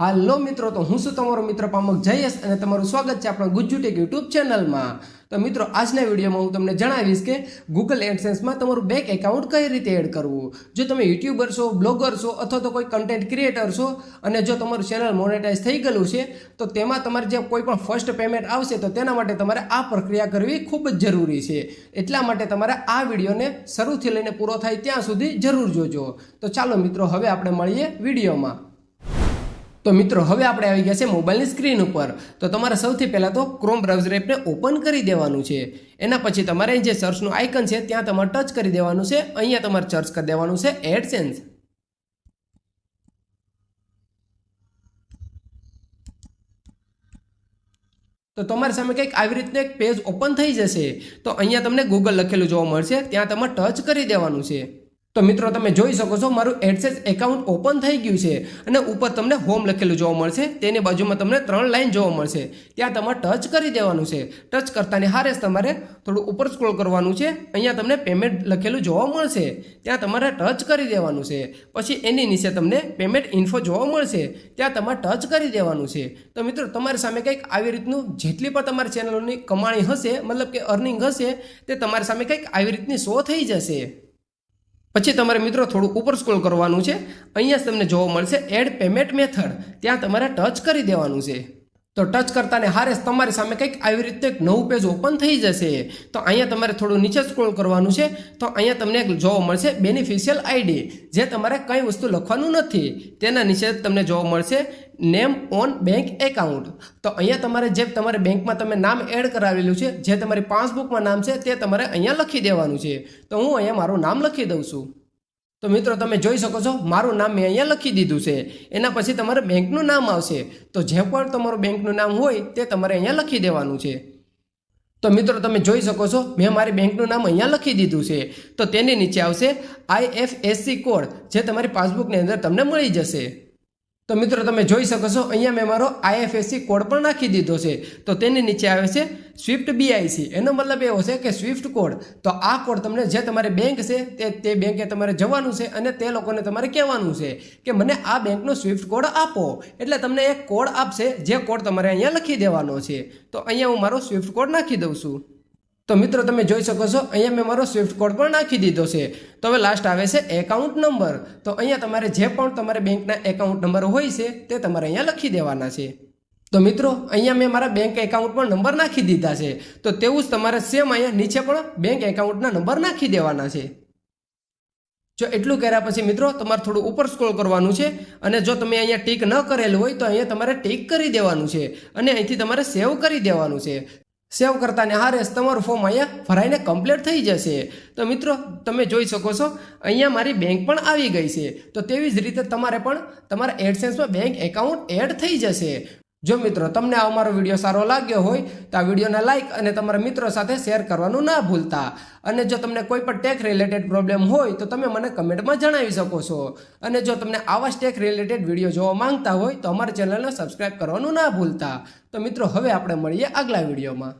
હાલો મિત્રો, તો હું છું તમારો મિત્ર પામક જયેશ અને તમારું સ્વાગત છે આપણા ગુજ્જુટેક યુટ્યુબ ચેનલમાં। તો મિત્રો, આજના વિડીયોમાં હું તમને જણાવીશ કે ગૂગલ એડસેન્સમાં તમારું બેંક એકાઉન્ટ કઈ રીતે એડ કરવું। જો તમે યુટ્યુબર છો, બ્લોગર છો અથવા તો કોઈ કન્ટેન્ટ ક્રિએટર છો અને જો તમારું ચેનલ મોનેટાઇઝ થઈ ગયેલું છે તો તેમાં તમારે જે કોઈ પણ ફર્સ્ટ પેમેન્ટ આવશે તો તેના માટે તમારે આ પ્રક્રિયા કરવી ખૂબ જ જરૂરી છે। એટલા માટે તમારે આ વિડીયોને શરૂથી લઈને પૂરો થાય ત્યાં સુધી જરૂર જોજો। તો ચાલો મિત્રો, હવે આપણે મળીએ વિડીયોમાં। તો મિત્રો, હવે આપણે આવી ગયા છે મોબાઈલની સ્ક્રીન ઉપર। તો તમારે સૌથી પહેલાં તો ક્રોમ બ્રાઉઝર એપને ઓપન કરી દેવાનું છે। એના પછી તમારે જે સર્ચનું આઇકન છે ત્યાં તમારે ટચ કરી દેવાનું છે। અહીંયા તમારે સર્ચ કરી દેવાનું છે એડસેન્સ। તો તમારી સામે કંઈક આવી રીતનું એક પેજ ઓપન થઈ જશે। તો અહીંયા તમને ગૂગલ લખેલું જોવા મળશે, ત્યાં તમારે ટચ કરી દેવાનું છે। તો મિત્રો, તમે જોઈ શકો છો મારું એડસેન્સ એકાઉન્ટ ઓપન થઈ ગયું છે અને ઉપર તમને હોમ લખેલું જોવા મળશે। તેની બાજુમાં તમને 3 લાઈન જોવા મળશે, ત્યાં તમારે ટચ કરી દેવાનું છે। ટચ કરતાની હારે તમારે થોડું ઉપર સ્ક્રોલ કરવાનું છે। અહીંયા તમને પેમેન્ટ લખેલું જોવા મળશે, ત્યાં તમારે ટચ કરી દેવાનું છે। પછી એની નીચે તમને પેમેન્ટ ઇન્ફો જોવા મળશે, ત્યાં તમારે ટચ કરી દેવાનું છે। તો મિત્રો, તમારી સામે કંઈક આવી રીતનું જેટલી પણ તમારી ચેનલોની કમાણી હશે, મતલબ કે અર્નિંગ હશે, તે તમારી સામે કંઈક આવી રીતની શો થઈ જશે। પછી તમારે મિત્રો થોડું ઉપર સ્ક્રોલ કરવાનું છે। અહીંયા તમને જોવા મળશે એડ પેમેન્ટ મેથડ, ત્યાં તમારે ટચ કરી દેવાનું છે। તો ટચ કરતાને હારે તમારી સામે કંઈક આવી રીતે એક નવું પેજ ઓપન થઈ જશે। તો અહીંયા તમારે થોડું નીચે સ્ક્રોલ કરવાનું છે। તો અહીંયા તમને જોવા મળશે બેનિફિશિયલ આઈડી, જે તમારે કંઈ વસ્તુ લખવાનું નથી, તેના નીચે તમને જોવા મળશે નેમ ઓન બેંક એકાઉન્ટ। તો અહીંયા તમારે જે તમારે બેંકમાં તમે નામ એડ કરાવેલું છે, જે તમારી પાસબુકમાં નામ છે, તે તમારે અહીંયા લખી દેવાનું છે। તો હું અહીંયા મારું નામ લખી દઉં છું। તો મિત્રો, તમે જોઈ શકો છો મારું નામ મેં અહીંયા લખી દીધું છે। એના પછી તમારે બેંકનું નામ આવશે, તો જે પણ તમારું બેંકનું નામ હોય તે તમારે અહીંયા લખી દેવાનું છે। તો મિત્રો, તમે જોઈ શકો છો મેં મારી બેંકનું નામ અહીંયા લખી દીધું છે। તો તેની નીચે આવશે IFSC કોડ, જે તમારી પાસબુકની અંદર તમને મળી જશે। તો મિત્રો, તમે જોઈ શકો છો અહીંયા મેં મારો IFSC કોડ પણ નાખી દીધો છે। તો તેની નીચે આવે છે સ્વિફ્ટ BIC, એનો મતલબ એવો છે કે સ્વિફ્ટ કોડ। તો આ કોડ તમને જે તમારી બેંક છે તે બેંકે તમારે જવાનું છે અને તે લોકોને તમારે કહેવાનું છે કે મને આ બેંકનો સ્વિફ્ટ કોડ આપો, એટલે તમને એક કોડ આપશે, જે કોડ તમારે અહીંયા લખી દેવાનો છે। તો અહીંયા હું મારો સ્વિફ્ટ કોડ નાખી દઉં છું। તો મિત્રો, તમે જોઈ શકો છો અહીંયા મેં મારો સ્વિફ્ટ કોડ પણ નાખી દીધો છે। તો હવે લાસ્ટ આવે છે એકાઉન્ટ નંબર। તો અહીંયા તમારે જે પણ તમારે બેંકના એકાઉન્ટ નંબર હોય છે તે તમારે અહીંયા લખી દેવાના છે। તો મિત્રો, અહીંયા મેં મારા બેંક એકાઉન્ટ પણ નંબર નાખી દીધા છે। તો તેવું જ તમારે સેમ અહીંયા નીચે પણ બેંક એકાઉન્ટના નંબર નાખી દેવાના છે। જો એટલું કર્યા પછી મિત્રો, તમારે થોડું ઉપર સ્ક્રોલ કરવાનું છે અને જો તમે અહીંયા ટીક ન કરેલું હોય તો અહીંયા તમારે ટીક કરી દેવાનું છે અને અહીંથી તમારે સેવ કરી દેવાનું છે। સેવ કરતાને હારે તમારું ફોર્મ અહીંયા ભરાઈને કમ્પ્લીટ થઈ જશે। તો મિત્રો, તમે જોઈ શકો છો અહીંયા મારી બેંક પણ આવી ગઈ છે। તો તેવી જ રીતે તમારે પણ તમારા એડસેન્સમાં બેંક એકાઉન્ટ એડ થઈ જશે। જો મિત્રો, તમને આ અમારો વિડીયો સારો લાગ્યો હોય તો આ વિડીયોને લાઇક અને તમારા મિત્રો સાથે શેર કરવાનું ના ભૂલતા। અને જો તમને કોઈ પણ ટેક રિલેટેડ પ્રોબ્લેમ હોય તો તમે મને કમેન્ટમાં જણાવી શકો છો। અને જો તમને આવા ટેક રિલેટેડ વિડીયો જોવા માંગતા હોય તો અમારા ચેનલને સબસ્ક્રાઈબ કરવાનું ના ભૂલતા। તો મિત્રો, હવે આપણે મળીએ આગલા વિડીયોમાં।